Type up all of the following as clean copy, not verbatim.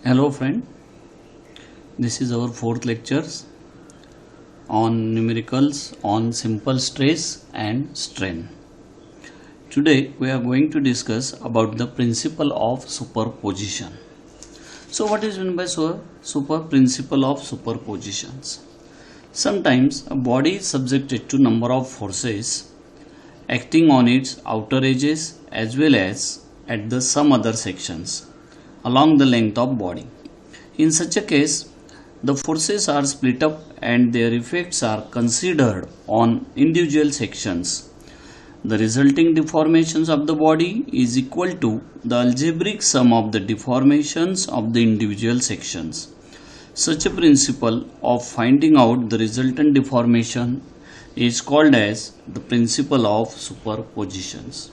Hello friend, this is our fourth lectures on numericals on simple stress and strain. Today we are going to discuss about the principle of superposition. So what is meant by principle of superpositions? Sometimes a body is subjected to number of forces acting on its outer edges as well as at the some other sections along the length of body. In such a case, the forces are split up and their effects are considered on individual sections. The resulting deformations of the body is equal to the algebraic sum of the deformations of the individual sections. Such a principle of finding out the resultant deformation is called as the principle of superpositions.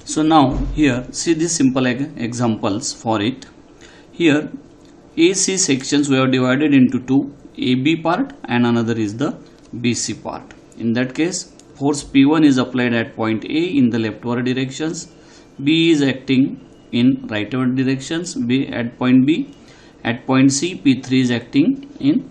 So now here see these simple examples for it. Here AC sections we have divided into two, AB part and another is the BC part. In that case, force P1 is applied at point A in the leftward directions, B is acting in rightward directions, B at point B, at point C P3 is acting in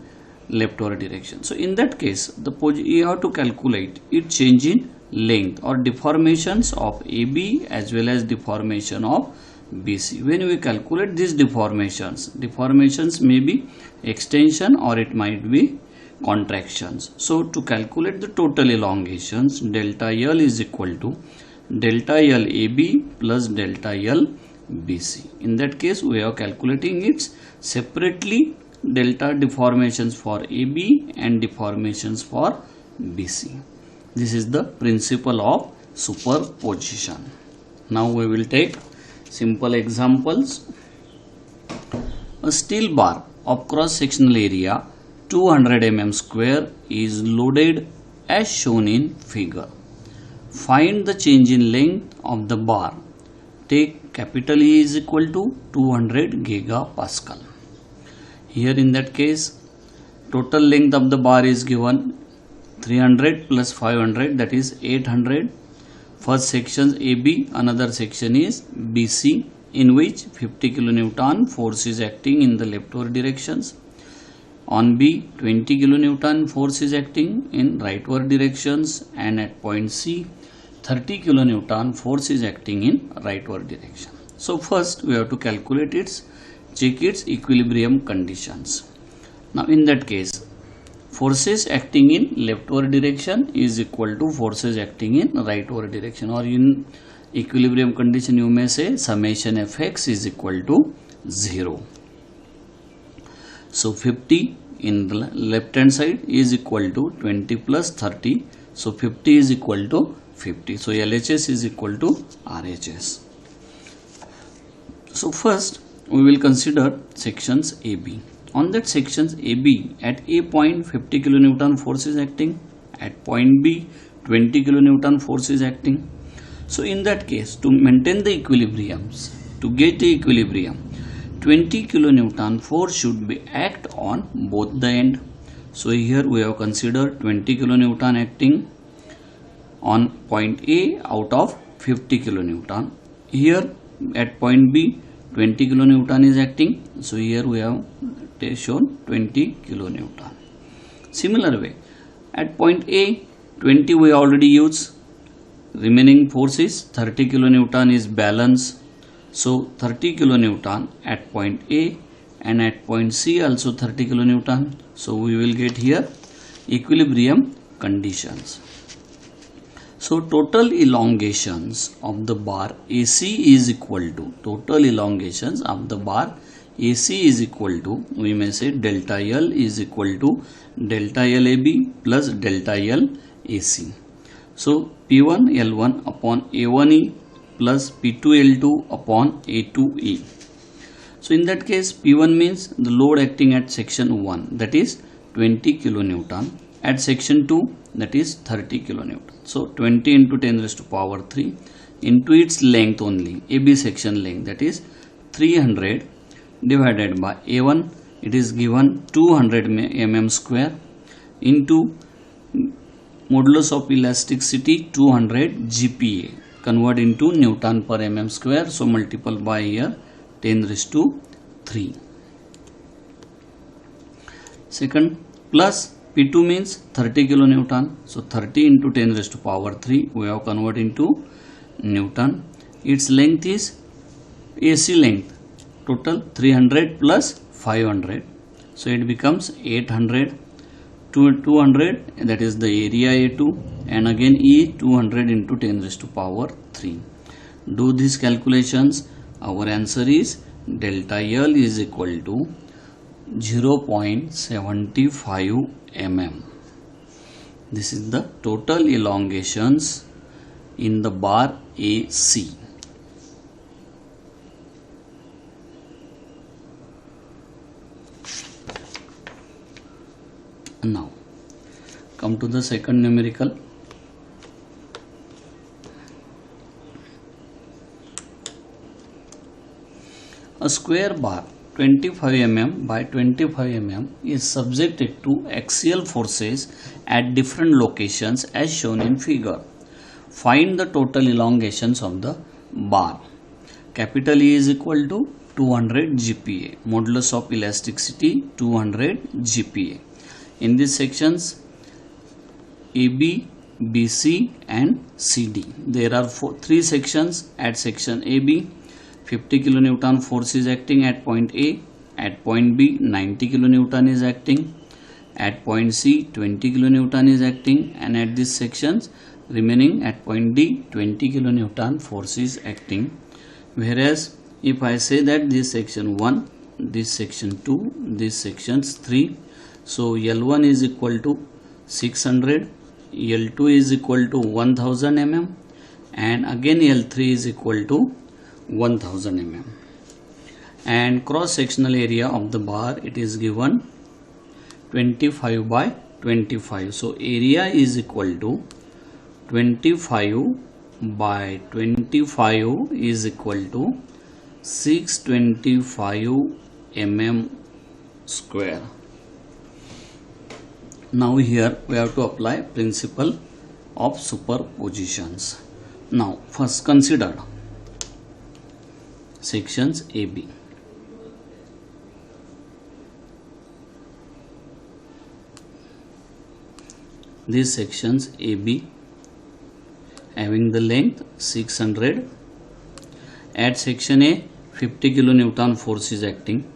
leftward direction. So in that case, you have to calculate its change in length or deformations of AB as well as deformation of BC. When we calculate these deformations may be extension or it might be contractions. So to calculate the total elongations, delta L is equal to delta L AB plus delta L BC. In that case, we are calculating its separately delta deformations for AB and deformations for BC. This is the principle of superposition. Now we will take simple examples. A steel bar of cross-sectional area 200 mm square is loaded as shown in figure. Find the change in length of the bar. Take capital E is equal to 200 gigapascal. Here in that case, total length of the bar is given 300 plus 500, that is 800. First section AB, another section is BC, in which 50 kilonewton force is acting in the leftward directions. On B, 20 kilonewton force is acting in rightward directions, and at point C, 30 kilonewton force is acting in rightward direction. So first we have to calculate check its equilibrium conditions. Now in that case, forces acting in leftward direction is equal to forces acting in rightward direction, or in equilibrium condition you may say summation Fx is equal to 0. So 50 in the left hand side is equal to 20 plus 30. So 50 is equal to 50. So LHS is equal to RHS. So first we will consider sections AB. On that sections AB, at A point 50 kilonewton force is acting, at point B 20 kilonewton force is acting. So in that case, to maintain the equilibriums, to get the equilibrium, 20 kilonewton force should be act on both the end. So here we have considered 20 kilonewton acting on point A out of 50 kilonewton. Here at point B 20 kilonewton is acting, so here we have shown 20 kilonewton. Similar way, at point A 20 we already used, remaining force is 30 kilonewton is balance, so 30 kilonewton at point A, and at point C also 30 kilonewton. So we will get here equilibrium conditions. So total elongations of the bar AC is equal to, total elongations of the bar AC is equal to, we may say delta L is equal to delta LAB plus delta L AC. So P1 L1 upon A1E plus P2 L2 upon A2E. So in that case, P1 means the load acting at section 1, that is 20 kilonewton, at section 2 that is 30 kilonewton. So 20 into 10 raised to power 3 into its length only, AB section length, that is 300 divided by A1, it is given 200 mm square into modulus of elasticity 200 GPa, convert into Newton per mm square, so multiple by here 10 raised to 3. Second, plus P2 means 30 kilonewton. So 30 into 10 raised to power 3 we have converted into Newton. Its length is AC length, total 300 plus 500. So it becomes 800 to 200, that is the area A2, and again E 200 into 10 raised to power 3. Do these calculations. Our answer is delta L is equal to 0.75 mm. This is the total elongations in the bar AC. Now come to the second numerical. A square bar 25 mm by 25 mm is subjected to axial forces at different locations as shown in figure. Find the total elongations of the bar. Capital E is equal to 200 GPa. Modulus of elasticity 200 GPa. In these sections AB, BC and CD. There are three sections. At section AB, 50 kilonewton force is acting at point A. At point B, 90 kilonewton is acting. At point C, 20 kilonewton is acting. And at these sections remaining at point D, 20 kilonewton force is acting. Whereas if I say that this section 1, this section 2, this sections 3, so L1 is equal to 600, L2 is equal to 1000 mm, and again L3 is equal to 1000 mm. And cross sectional area of the bar, it is given 25 by 25. So area is equal to 25 by 25 is equal to 625 mm square. Now here we have to apply principle of superpositions. Now first consider sections AB. These sections AB having the length 600. At section A, 50 kilonewton force is acting.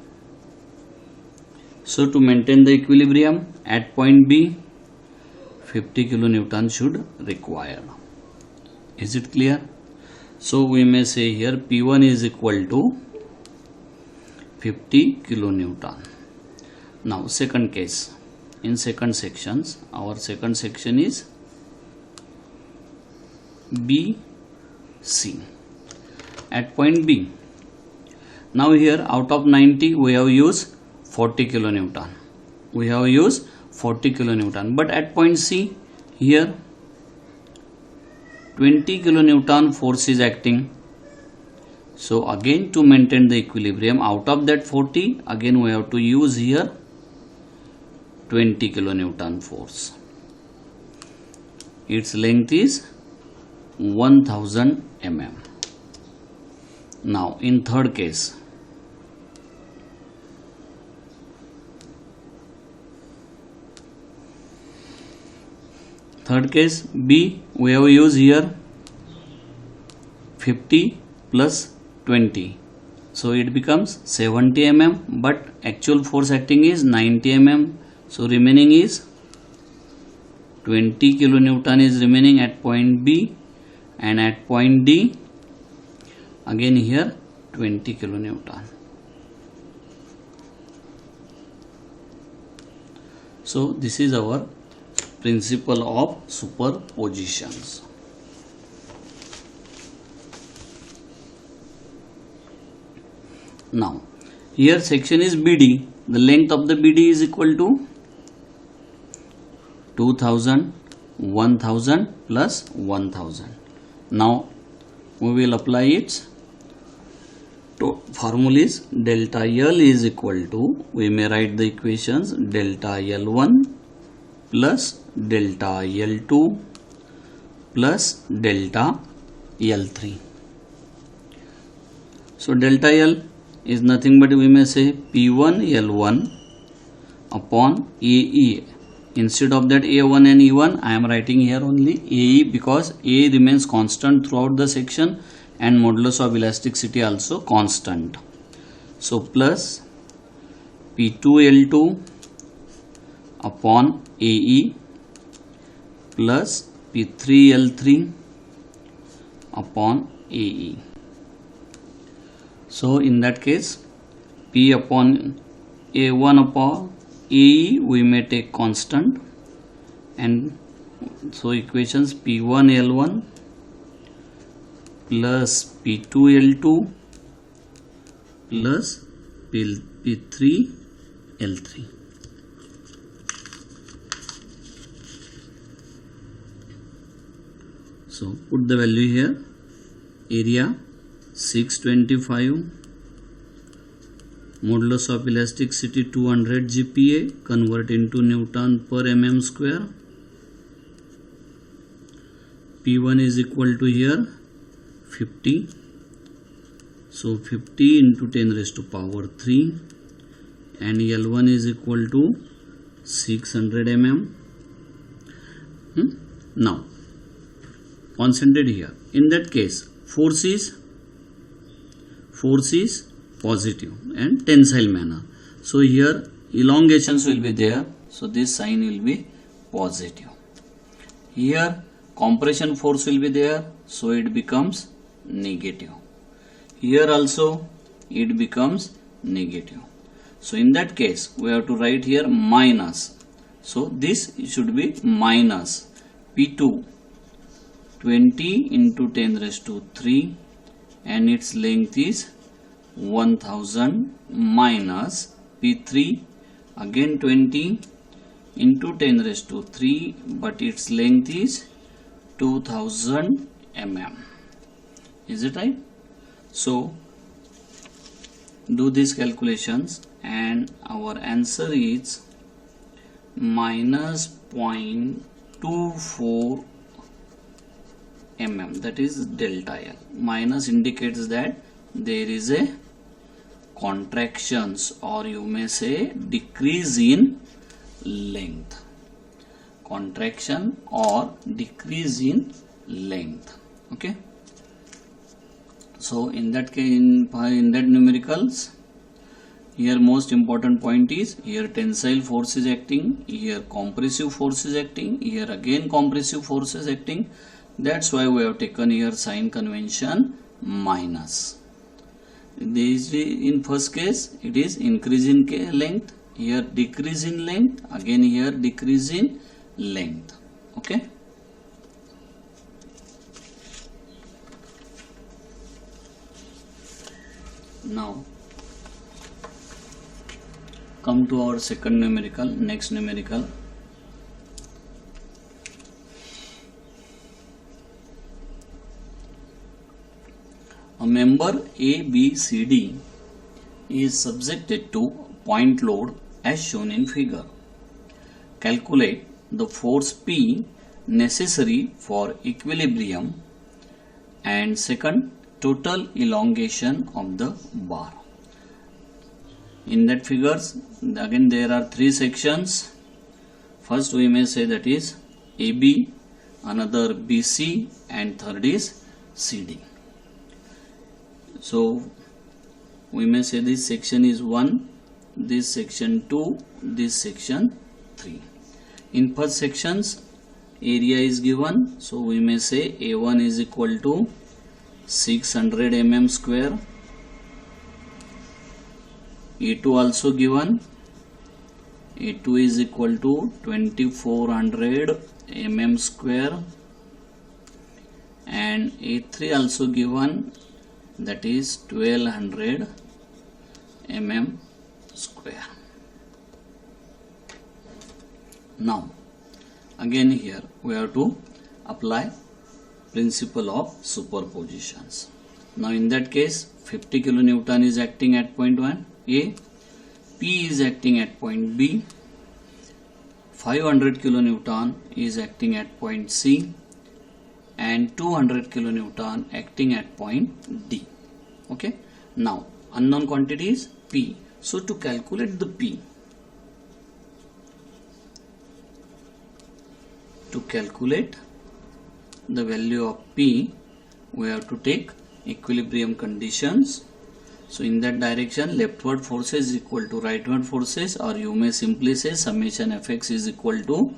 So to maintain the equilibrium at point B, 50 kilonewton should require. Is it clear? So we may say here P1 is equal to 50 kilonewton. Now second case. In second sections, our second section is BC. At point B, now here out of 90 we have used 40 kilonewton. We have used 40 kilonewton, but at point C here 20 kilonewton force is acting. So again to maintain the equilibrium, out of that 40 again we have to use here 20 kilonewton force. Its length is 1000 mm. Now in third case, B, we have used here 50 plus 20, so it becomes 70 mm, but actual force acting is 90 mm, so remaining is 20 kilonewton is remaining at point B, and at point D again here 20 kilonewton. So this is our principle of superpositions. Now here section is BD. The length of the BD is equal to 2000, 1000 plus 1000. Now we will apply its formula is delta L is equal to, we may write the equations, delta L1 plus delta L2 plus delta L3. So delta L is nothing but we may say P1 L1 upon AE. Instead of that A1 and E1, I am writing here only AE because A remains constant throughout the section and modulus of elasticity also constant. So plus P2L2 upon AE plus P3L3 upon AE. So in that case, P upon A1 upon AE we may take constant, and so equations P1L1 plus P2L2 plus P3L3. So put the value here. Area 625, modulus of elasticity 200 GPa, convert into Newton per mm square. P1 is equal to here 50. So 50 into 10 raised to power 3, and L1 is equal to 600 mm. Now concentrate here. In that case, force is positive and tensile manner. So here elongations will be there. So this sign will be positive. Here compression force will be there. So it becomes negative. Here also it becomes negative. So in that case we have to write here minus. So this should be minus P2 20 into 10 raised to 3, and its length is 1000 minus P3 again 20 into 10 raised to 3, but its length is 2000 mm. Is it right? So do these calculations and our answer is minus 0.24 mm, that is delta L. Minus indicates that there is a contractions, or you may say decrease in length. Contraction or decrease in length. Okay. So in that case, in that numericals, here most important point is here tensile force is acting, here compressive force is acting, here again compressive force is acting. That's why we have taken here sign convention minus. This in first case it is increase in length, here decrease in length, again here decrease in length. Okay. Now come to our second numerical, next numerical. A member ABCD is subjected to point load as shown in figure. Calculate the force P necessary for equilibrium, and second, total elongation of the bar. In that figures, again there are three sections. First we may say that is AB, another BC, and third is CD. So we may say this section is 1, this section 2, this section 3. In first sections area is given, so we may say A1 is equal to 600 mm square, A2 also given, A2 is equal to 2400 mm square, and A3 also given, that is 1200 mm square. Now again here we have to apply principle of superpositions. Now in that case 50 kilonewton is acting at point 1 A, P is acting at point B, 500 kilonewton is acting at point C, and 200 kilonewton acting at point D. Okay. Now unknown quantity is P. So to calculate the P, To calculate the value of P, we have to take equilibrium conditions. So in that direction, leftward forces is equal to rightward forces, or you may simply say summation Fx is equal to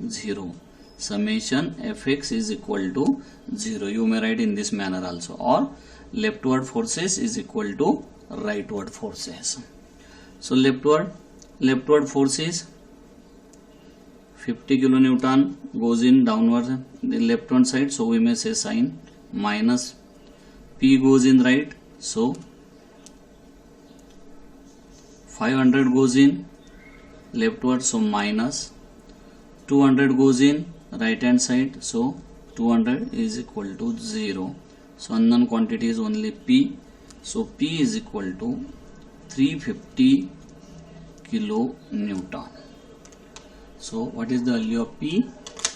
0. Summation Fx is equal to 0. You may write in this manner also, or leftward forces is equal to rightward forces. So leftward forces 50 kilonewton goes in downward the left hand side, so we may say sign minus. P goes in right, so 500 goes in leftward, so minus. 200 goes in right hand side, so 200 is equal to 0. So unknown quantity is only P, so P is equal to 350 kilonewton. So what is the value of P?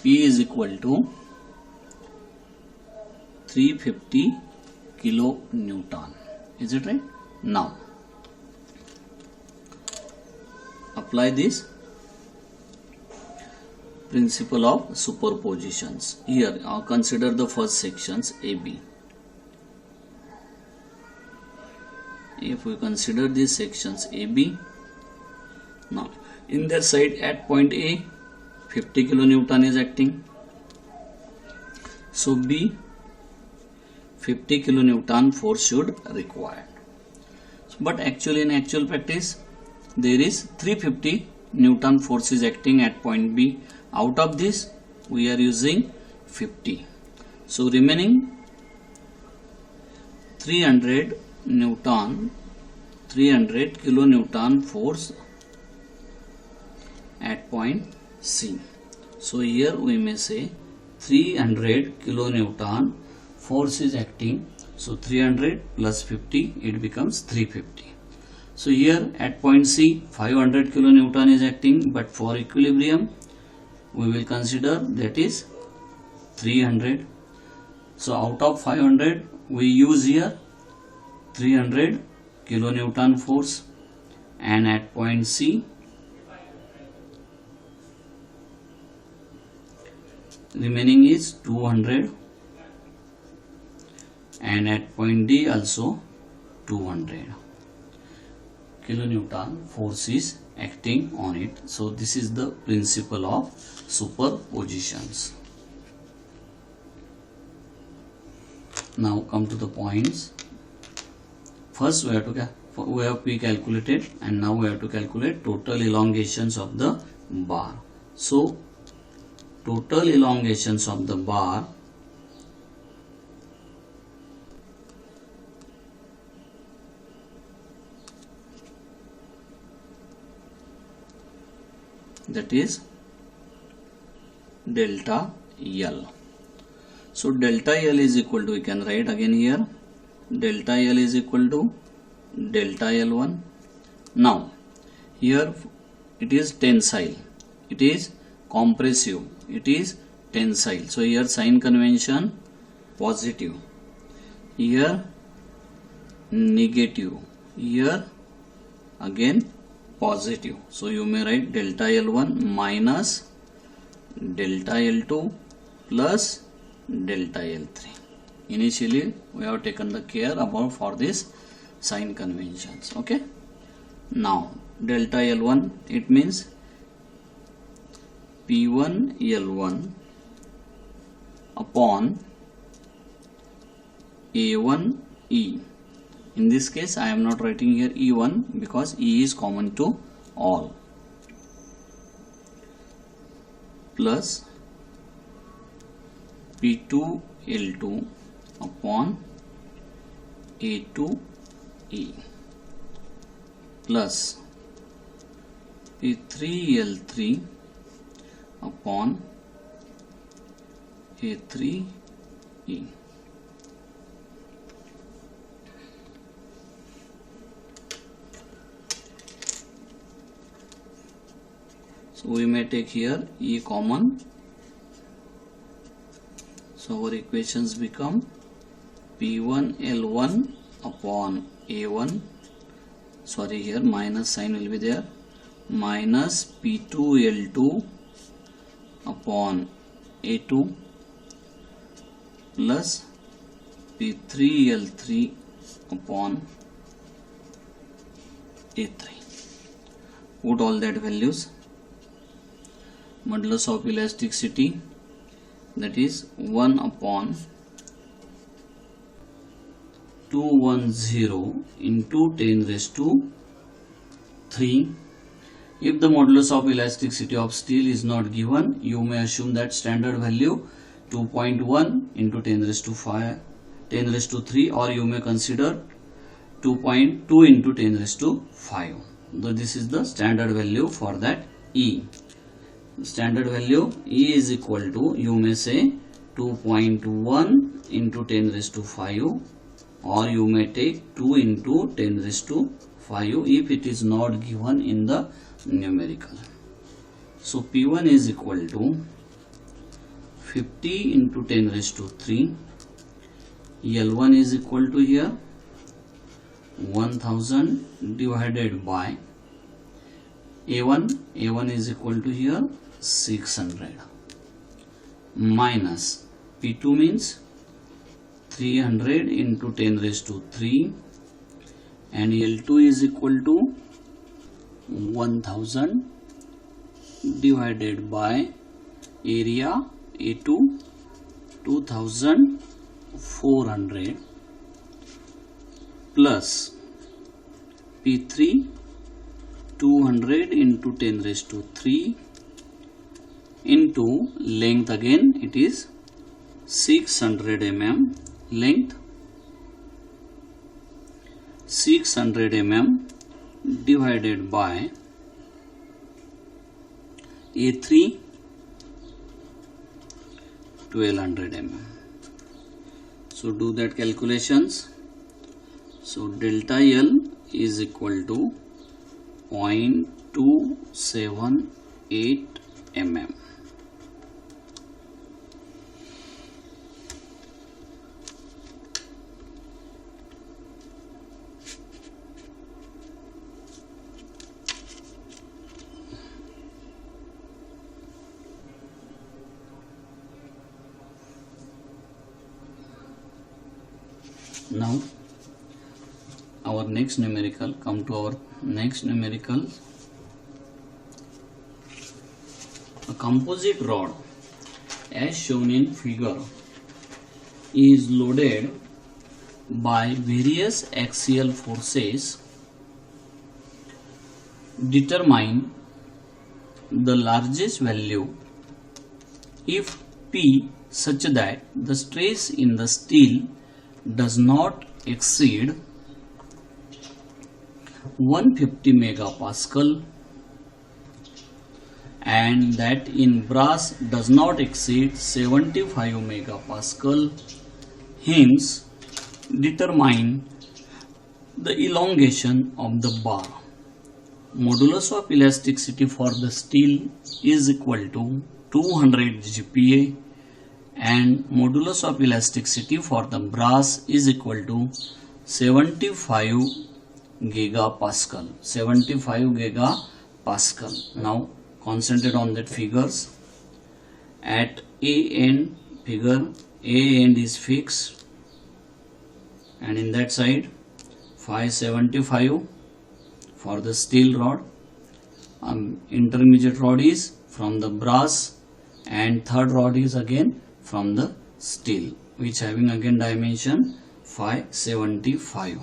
P is equal to 350 kilonewton. Is it right? Now apply this principle of superpositions. Here consider the first sections AB. If we consider these sections AB, now in their side at point A 50 kilonewton is acting, so B 50 kilonewton force should required. But actually in actual practice there is 350 Newton force is acting at point B. Out of this we are using 50, so remaining 300 kilonewton force at point C. So here we may say 300 kilonewton force is acting, so 300 plus 50 it becomes 350. So here at point C 500 kilonewton is acting, but for equilibrium we will consider that is 300. So out of 500 we use here 300 kilonewton force, and at point C remaining is 200, and at point D also 200 kilonewton force is acting on it. So this is the principle of superpositions. Now come to the points. First we have P calculated, and now we have to calculate total elongations of the bar. So total elongations of the bar that is delta L. So delta L is equal to, we can write again here, delta L is equal to delta L1. Now here it is tensile, it is compressive, it is tensile. So here sign convention positive, here negative, here again positive. So you may write delta L1 minus delta L2 plus delta L3. Initially we have taken the care about for this sign conventions. Okay. Now delta L1, it means P1 L1 upon A1 E. In this case I am not writing here E1 because E is common to all, plus P2 L2 upon A2 E plus P3 L3 upon A3 E. So we may take here E common. So our equations become P1 L1 upon A1, sorry here minus sign will be there, minus P2 L2 upon A2 plus P3L3 upon A3. Put all that values. Modulus of elasticity, that is 1 upon 210 into 10 raised to 3. If the modulus of elasticity of steel is not given, you may assume that standard value 2.1 into 10 raised to 5, 10 raised to 3, or you may consider 2.2 into 10 raised to 5. So this is the standard value for that E. Standard value E is equal to, you may say 2.1 into 10 raised to 5, or you may take 2 into 10 raised to 5 if it is not given in the numerical. So P1 is equal to 50 into 10 raised to 3. L1 is equal to here 1000 divided by A1 is equal to here 600 minus P2 means 300 into 10 raised to 3, and L2 is equal to 1000 divided by area A2 2400 plus P3 200 into 10 raised to 3 into length, again it is 600 mm, length 600 mm divided by A3 1200 mm. So do that calculations. So delta L is equal to 0.278 mm. Now our next numerical, come to our next numerical. A composite rod as shown in figure is loaded by various axial forces. Determine the largest value if P such that the stress in the steel does not exceed 150 megapascal and that in brass does not exceed 75 megapascal. Hence, determine the elongation of the bar. Modulus of elasticity for the steel is equal to 200 GPa and modulus of elasticity for the brass is equal to 75 gigapascal. 75 gigapascal. Now concentrate on that figures. At A end figure, A end is fixed and in that side 575 for the steel rod. Intermediate rod is from the brass and third rod is again from the steel, which having again dimension 575.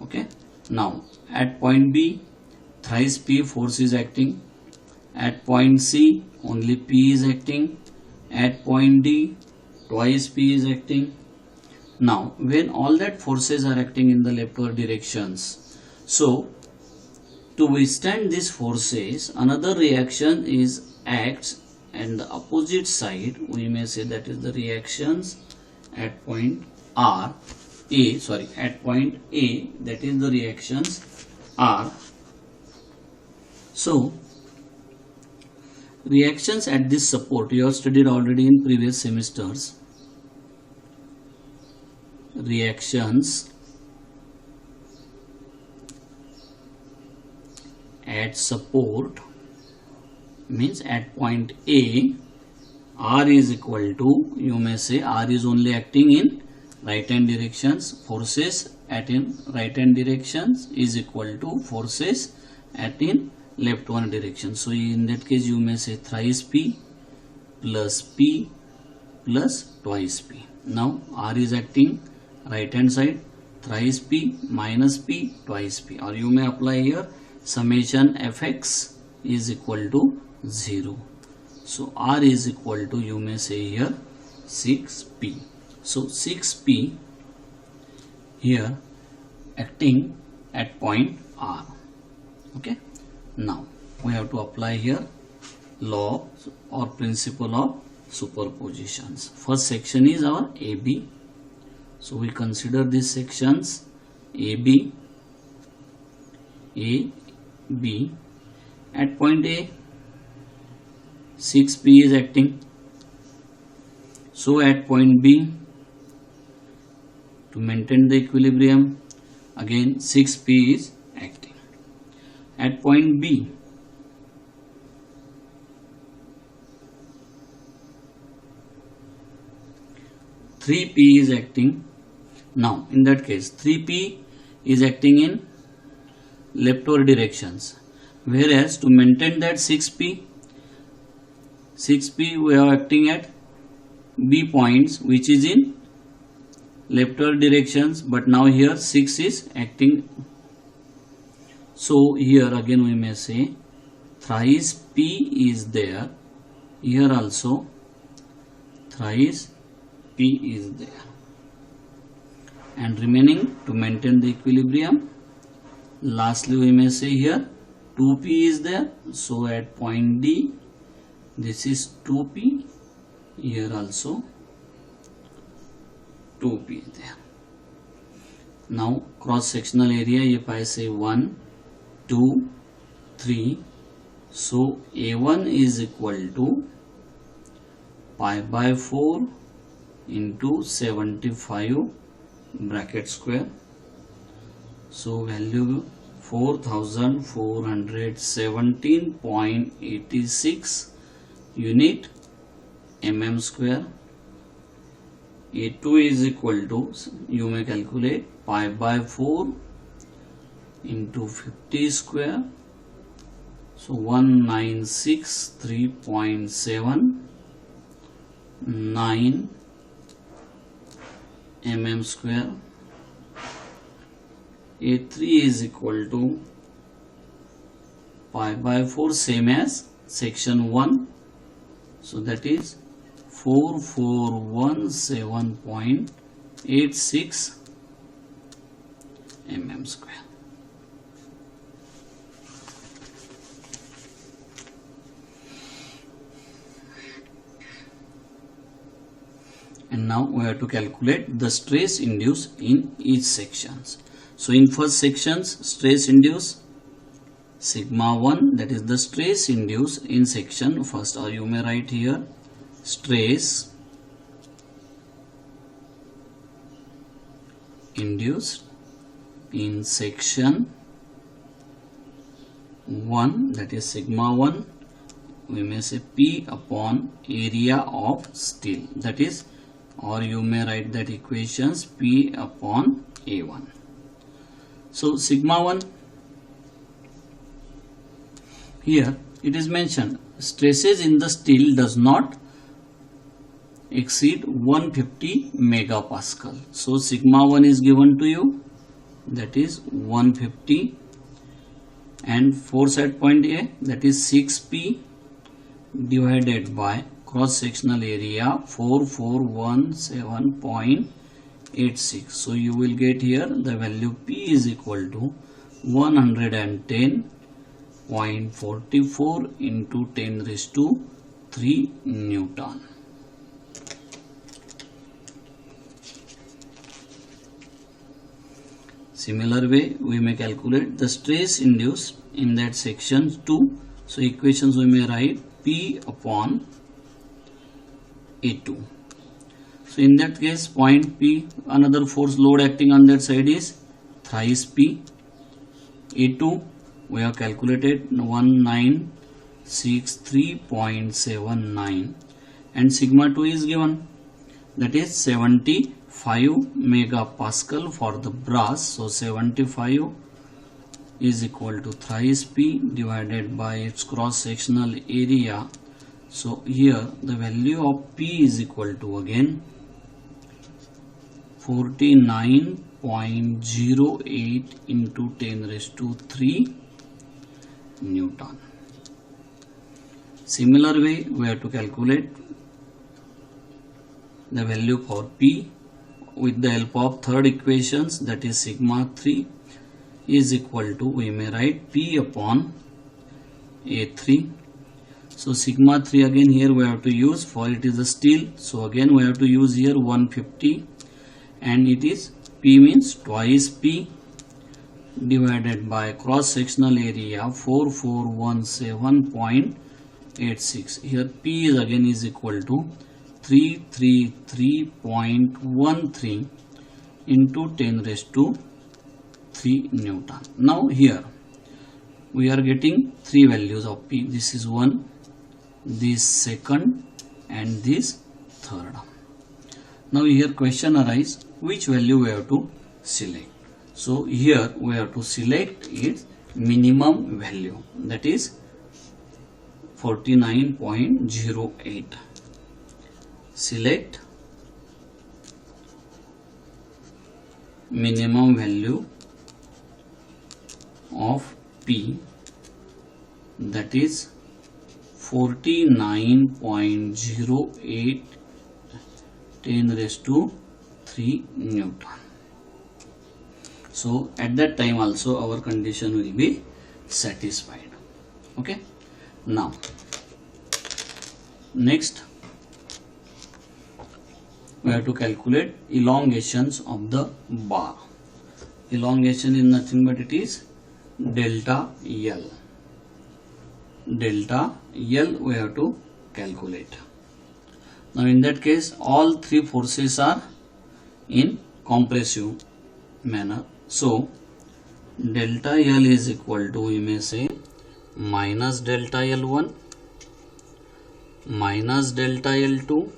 Okay. Now at point B, thrice P force is acting. At point C, only P is acting. At point D, twice P is acting. Now when all that forces are acting in the leftward directions, so to withstand these forces, another reaction is acts and the opposite side. We may say that is the reactions at point at point A, that is the reactions R. So reactions at this support you have studied already in previous semesters. Reactions at support means at point A R is equal to, you may say R is only acting in right hand directions. Forces at in right hand directions is equal to forces at in left one direction. So in that case you may say thrice P plus twice P. Now R is acting right hand side, thrice P minus P twice P, or you may apply here summation Fx is equal to 0. So R is equal to, you may say here 6P. So 6P here acting at point R. Okay. Now we have to apply here law or principle of superpositions. First section is our AB. So we consider these sections AB, at point A 6P is acting. So at point B, to maintain the equilibrium, again 6P is acting. At point B, three P is acting. Now in that case 3P is acting in leftward directions, whereas to maintain that 6P we are acting at B points which is in leftward directions, but now here 6 is acting. So here again we may say thrice P is there, here also thrice P is there, and remaining to maintain the equilibrium, lastly we may say here 2P is there. So at point D this is 2P, here also 2P is there. Now cross sectional area, if I say 1, 2, 3, so A1 is equal to pi by 4 into 75 bracket square. So value 4417.86 unit mm square. A2 is equal to, you may calculate pi by 4 into 50 square, so 1963.79 mm square. A3 is equal to pi by 4, same as section 1, so that is 4417.86 mm square. And now we have to calculate the stress induced in each sections. So in first sections, stress induced sigma 1, that is the stress induced in section first, or you may write here stress induced in section 1, that is sigma 1, we may say P upon area of steel, that is, or you may write that equations P upon A1. So sigma 1, here it is mentioned stresses in the steel does not exceed 150 megapascal. So sigma 1 is given to you, that is 150, and force at point A, that is 6P divided by cross sectional area 4417.86. So you will get here the value P is equal to 110.44 into 10 raised to 3 Newton. Similar way we may calculate the stress induced in that section 2. So equations we may write P upon A2. So in that case point P, another force load acting on that side is thrice P. A2 we have calculated 1963.79, and sigma 2 is given, that is 75 megapascal for the brass. So 75 is equal to thrice P divided by its cross sectional area. So here the value of P is equal to again 49.08 into 10 raised to 3 Newton. Similar way we have to calculate the value for P with the help of third equations, that is sigma 3 is equal to, we may write P upon A3. So sigma 3 again here we have to use, for it is a steel, so again we have to use here 150, and it is P means twice P divided by cross sectional area 4417.86. Here P is again is equal to 333.13 into 10 raised to 3 Newton. Now here we are getting three values of P. This is one, this second, and this third. Now here question arises, which value we have to select. So here we have to select its minimum value, that is 49.08. Select minimum value of P, that is 49.08 10 raised to 3 Newton. So at that time also our condition will be satisfied. Okay. Now next we have to calculate elongations of the bar. Elongation is nothing but it is delta L. Delta L we have to calculate. Now in that case all three forces are in compressive manner. So delta L is equal to, we may say, minus delta L1 minus delta L2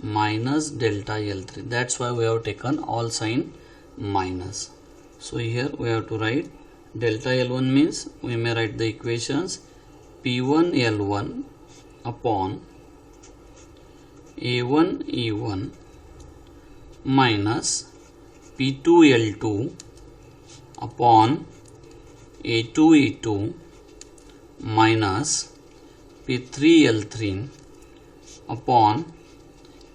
minus delta L3. That's why we have taken all sign minus. So here we have to write delta L1 means, we may write the equations P1 L1 upon A1 E1 minus P2 L2 upon A2 E2 minus P3 L3 upon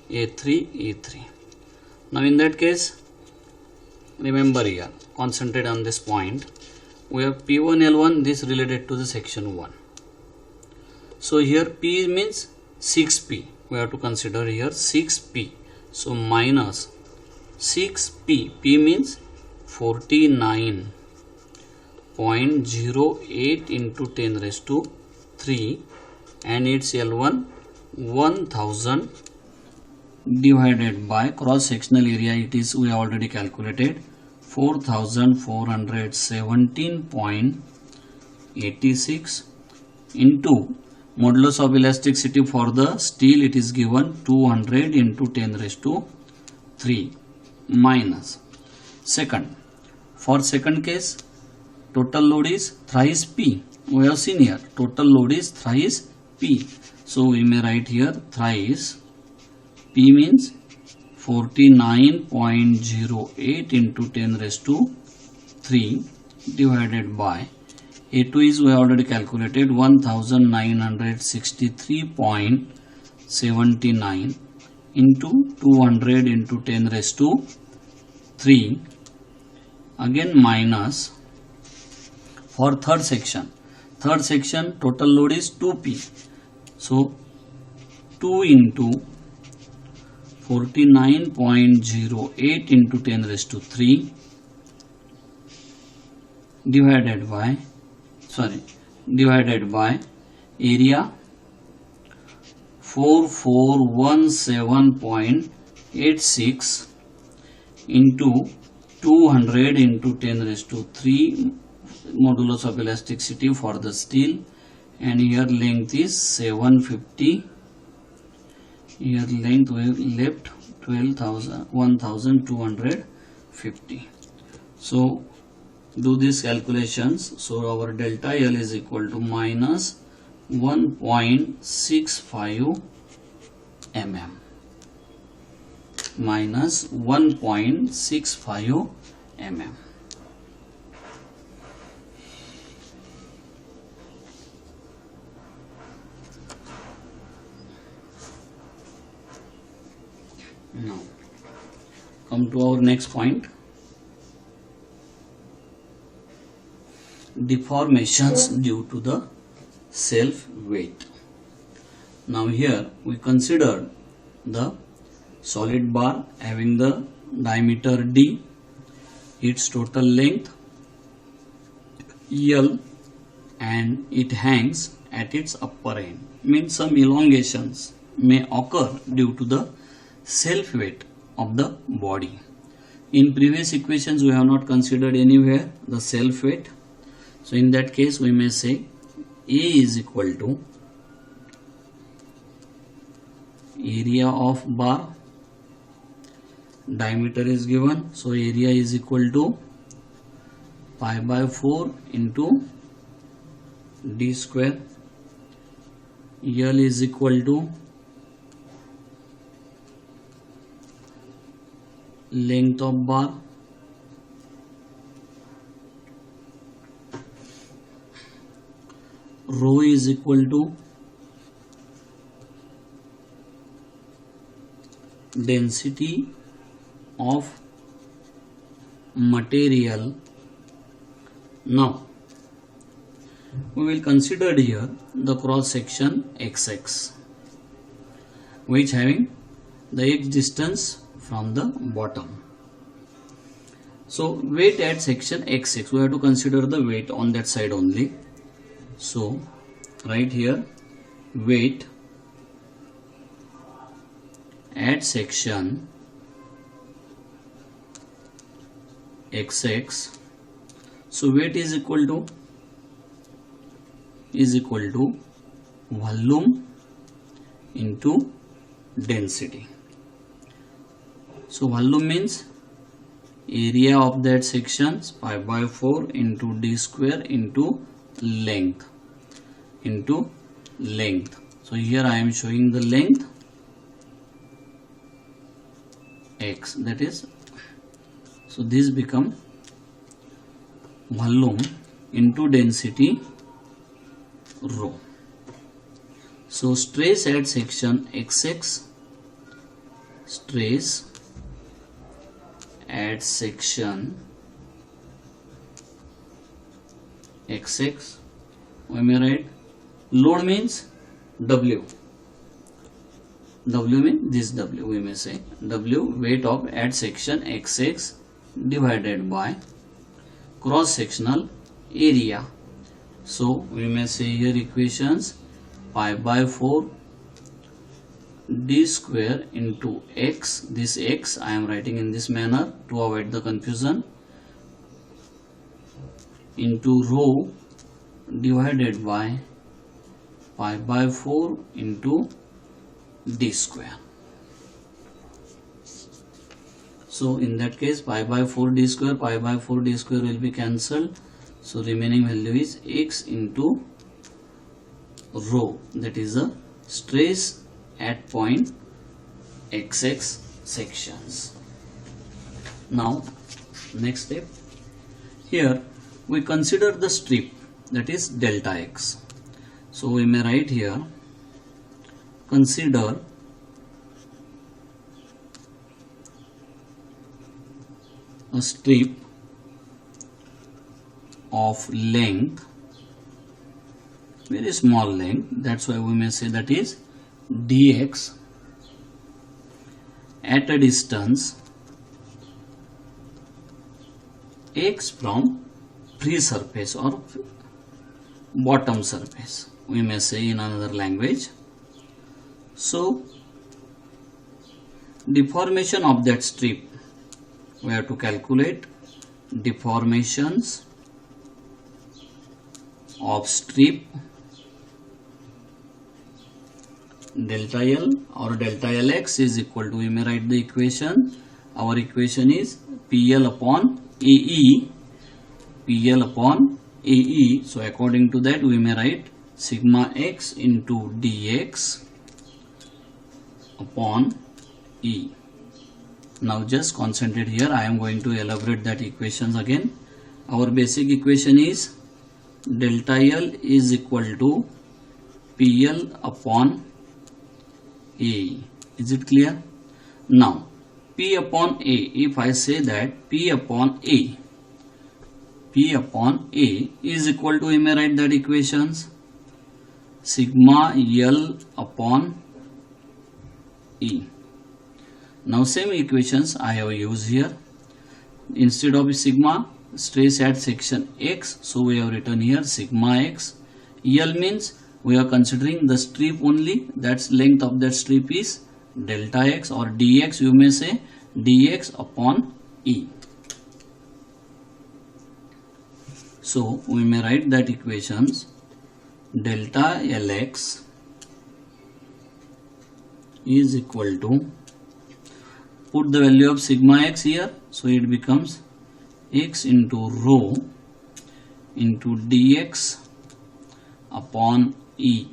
A3 E3. Now in that case, remember here, concentrate on this point. We have P1 L1, this related to the section 1. So here P means 6P. We have to consider here 6P. So minus 6P. P means 49.08 into 10 raised to 3, and its L1 1000 divided by cross sectional area, it is, we already calculated, 4417.86 into modulus of elasticity for the steel, it is given 200 into 10 raised to 3 minus second. For second case, total load is thrice P. We have seen here total load is thrice P. So we may write here thrice P means 49.08 into 10 raised to 3 divided by A2 is, we already calculated, 1963.79 into 200 into 10 raised to 3, again minus. For third section total load is 2P. So 2 into 49.08 into 10 raised to 3 divided by area 4417.86 into 200 into 10 raised to 3 modulus of elasticity for the steel, and here length is 750 Here length we have left 1250. So do these calculations. So our delta L is equal to minus 1.65 mm. Minus 1.65 mm. Now come to our next point. Deformations due to the self weight. Now here we consider the solid bar having the diameter D, its total length L, and it hangs at its upper end. Means some elongations may occur due to the self weight of the body. In previous equations we have not considered anywhere the self weight. So in that case we may say A is equal to area of bar, diameter is given, so area is equal to pi by 4 into d square. L is equal to length of bar, rho is equal to density of material. Now we will consider here the cross section XX, which having the x distance from the bottom. So weight at section XX, we have to consider the weight on that side only. So right here weight at section XX. So weight is equal to volume into density. So volume means area of that section, pi by 4 into d square into length. So here I am showing the length x, that is, so this become volume into density rho. So stress at section XX, stress at section XX, we may write load means W. W means this W, we may say W, weight of at section XX divided by cross sectional area. So we may say here equations pi by 4 d square into x, this x I am writing in this manner to avoid the confusion, into rho divided by pi by 4 into d square. So in that case pi by 4 d square will be cancelled. So remaining value is x into rho, that is the stress at point XX sections. Now next step, here we consider the strip, that is delta x. So we may write here, consider a strip of length, very small length, that's why we may say that is dx, at a distance x from free surface or bottom surface, we may say in another language. So deformation of that strip, we have to calculate deformations of strip delta L or delta Lx is equal to, we may write the equation. Our equation is PL upon AE, PL upon AE. So according to that we may write sigma x into dx upon E. Now just concentrate here. I am going to elaborate that equations again. Our basic equation is delta L is equal to PL upon A. Is it clear? Now P upon A, if I say that P upon A is equal to, we may write that equations sigma L upon E. Now same equations I have used here. Instead of sigma, stress at section x, so we have written here sigma x. L means we are considering the strip only, that's length of that strip is delta x, or dx, you may say dx upon E. So we may write that equations delta Lx is equal to, put the value of sigma x here, so it becomes x into rho into dx upon E.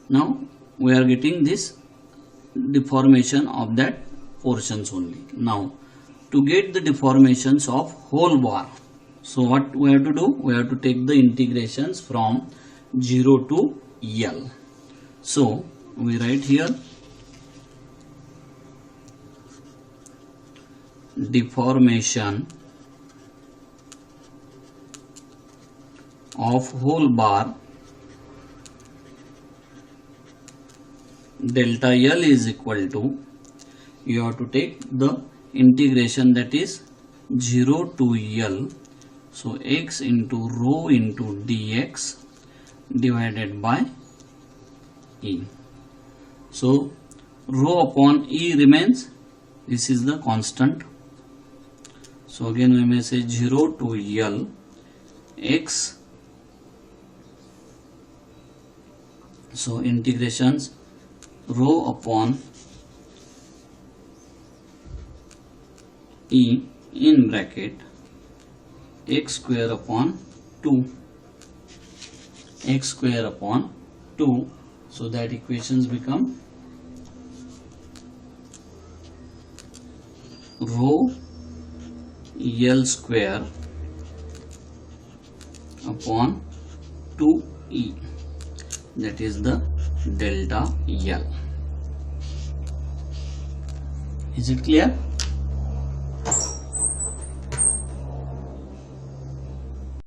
Now we are getting this deformation of that portions only. Now to get the deformations of whole bar, so what we have to do? We have to take the integrations from 0 to L. So we write here deformation of whole bar delta L is equal to, you have to take the integration, that is 0 to L, so x into rho into dx divided by E. So rho upon E remains, this is the constant. So again we may say 0 to L x, so integrations rho upon E in bracket x square upon 2, x square upon 2, so that equations become rho L square upon 2E, that is the delta L. Is it clear?